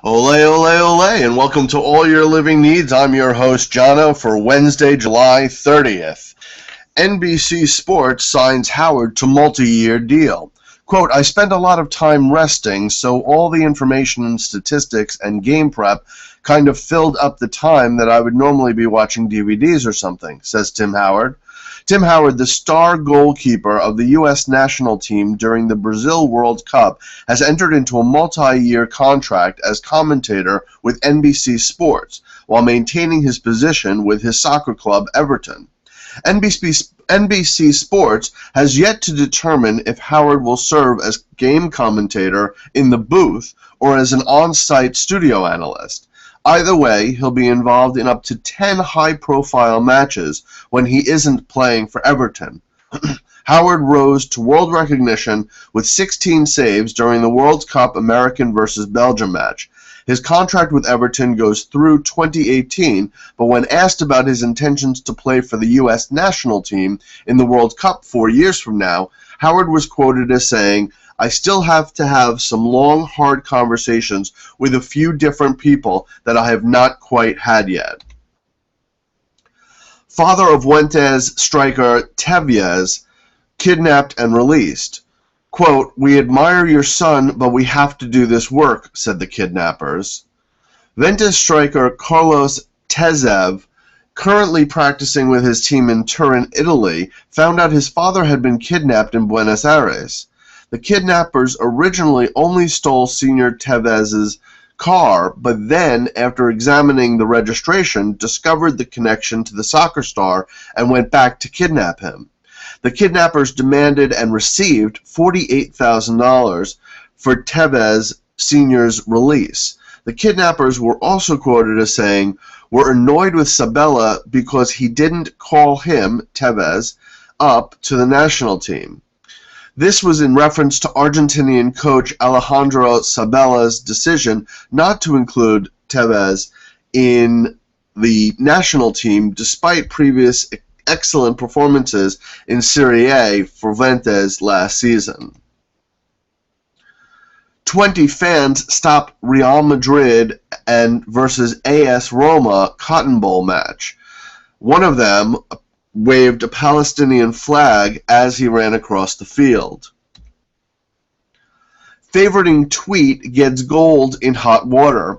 Ole, ole, ole, and welcome to All Your Living Needs. I'm your host, Jono, for Wednesday, July 30th. NBC Sports signs Howard to multi-year deal. Quote, I spend a lot of time resting, so all the information and statistics and game prep kind of filled up the time that I would normally be watching DVDs or something, says Tim Howard. Tim Howard, the star goalkeeper of the U.S. national team during the Brazil World Cup, has entered into a multi-year contract as commentator with NBC Sports, while maintaining his position with his soccer club Everton. NBC Sports has yet to determine if Howard will serve as game commentator in the booth or as an on-site studio analyst. Either way, he'll be involved in up to 10 high-profile matches when he isn't playing for Everton. Howard rose to world recognition with 16 saves during the World Cup American vs. Belgium match. His contract with Everton goes through 2018, but when asked about his intentions to play for the U.S. national team in the World Cup 4 years from now, Howard was quoted as saying, I still have to have some long, hard conversations with a few different people that I have not quite had yet. Father of Juventus striker Tevez kidnapped and released. Quote, we admire your son, but we have to do this work, said the kidnappers. Juventus striker Carlos Tevez, currently practicing with his team in Turin, Italy, found out his father had been kidnapped in Buenos Aires. The kidnappers originally only stole Senior Tevez's car, but then, after examining the registration, discovered the connection to the soccer star and went back to kidnap him. The kidnappers demanded and received $48,000 for Tevez Sr.'s release. The kidnappers were also quoted as saying, we're annoyed with Sabella because he didn't call him, Tevez, up to the national team. This was in reference to Argentinian coach Alejandro Sabella's decision not to include Tevez in the national team despite previous excellent performances in Serie A for Juventus last season. 20 fans stopped Real Madrid and versus AS Roma Cotton Bowl match. One of them waved a Palestinian flag as he ran across the field. Favoriting tweet gets gold in hot water.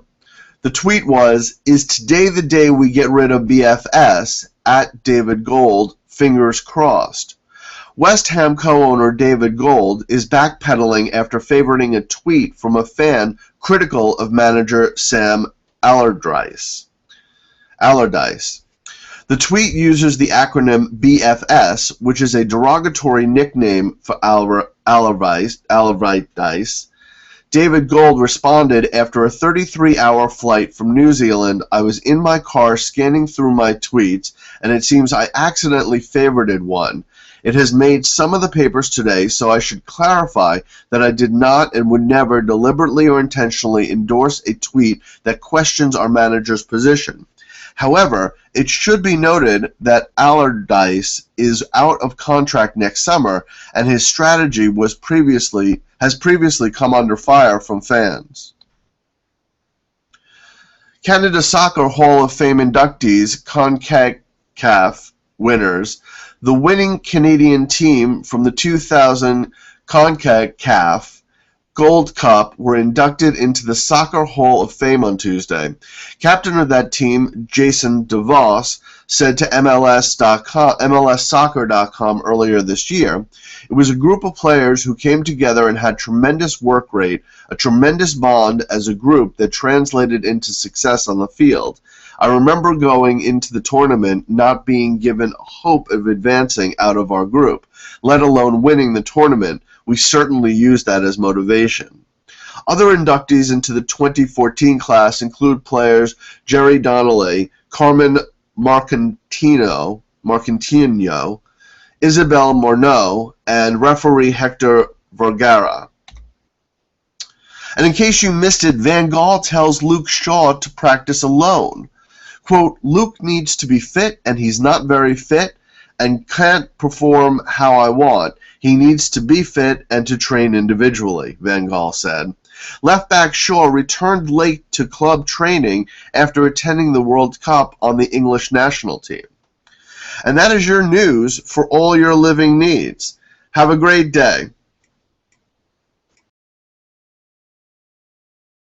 The tweet was, is today the day we get rid of BFS? At David Gold, fingers crossed. West Ham co-owner David Gold is backpedaling after favoriting a tweet from a fan critical of manager Sam Allardyce. The tweet uses the acronym BFS, which is a derogatory nickname for Allardyce. David Gold responded, after a 33-hour flight from New Zealand, I was in my car scanning through my tweets, and it seems I accidentally favorited one. It has made some of the papers today, so I should clarify that I did not and would never deliberately or intentionally endorse a tweet that questions our manager's position. However, it should be noted that Allardyce is out of contract next summer, and his strategy has previously come under fire from fans. Canada Soccer Hall of Fame inductees, CONCACAF winners, the winning Canadian team from the 2000 CONCACAF Gold Cup were inducted into the Soccer Hall of Fame on Tuesday. Captain of that team, Jason DeVos, said to MLSsoccer.com earlier this year, it was a group of players who came together and had tremendous work rate, a tremendous bond as a group that translated into success on the field. I remember going into the tournament not being given hope of advancing out of our group, let alone winning the tournament. We certainly used that as motivation. Other inductees into the 2014 class include players Jerry Donnelly, Carmen Marcantino, Isabel Morneau, and referee Hector Vergara. And in case you missed it, Van Gaal tells Luke Shaw to practice alone. Quote, Luke needs to be fit, and he's not very fit, and can't perform how I want. He needs to be fit and to train individually, Van Gaal said. Left-back Shaw returned late to club training after attending the World Cup on the English national team. And that is your news for all your living needs. Have a great day.